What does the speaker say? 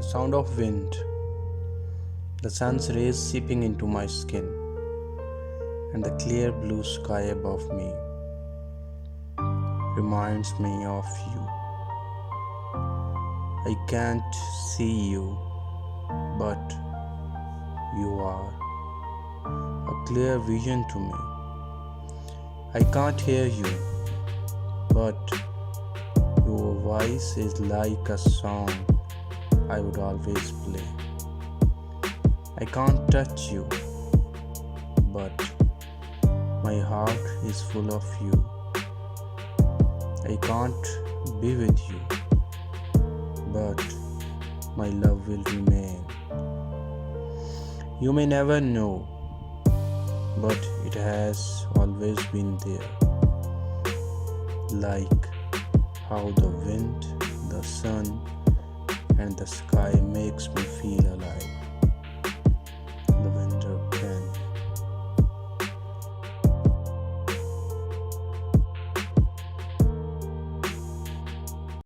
sound of wind, the sun's rays seeping into my skin, and the clear blue sky above me reminds me of you. I can't see you, but you are a clear vision to me. I can't hear you, but your voice is like a song I would always play. I can't touch you, but my heart is full of you. I can't be with you, but my love will remain. You may never know, but it has always been there. Like how the wind, the sun, and the sky makes me feel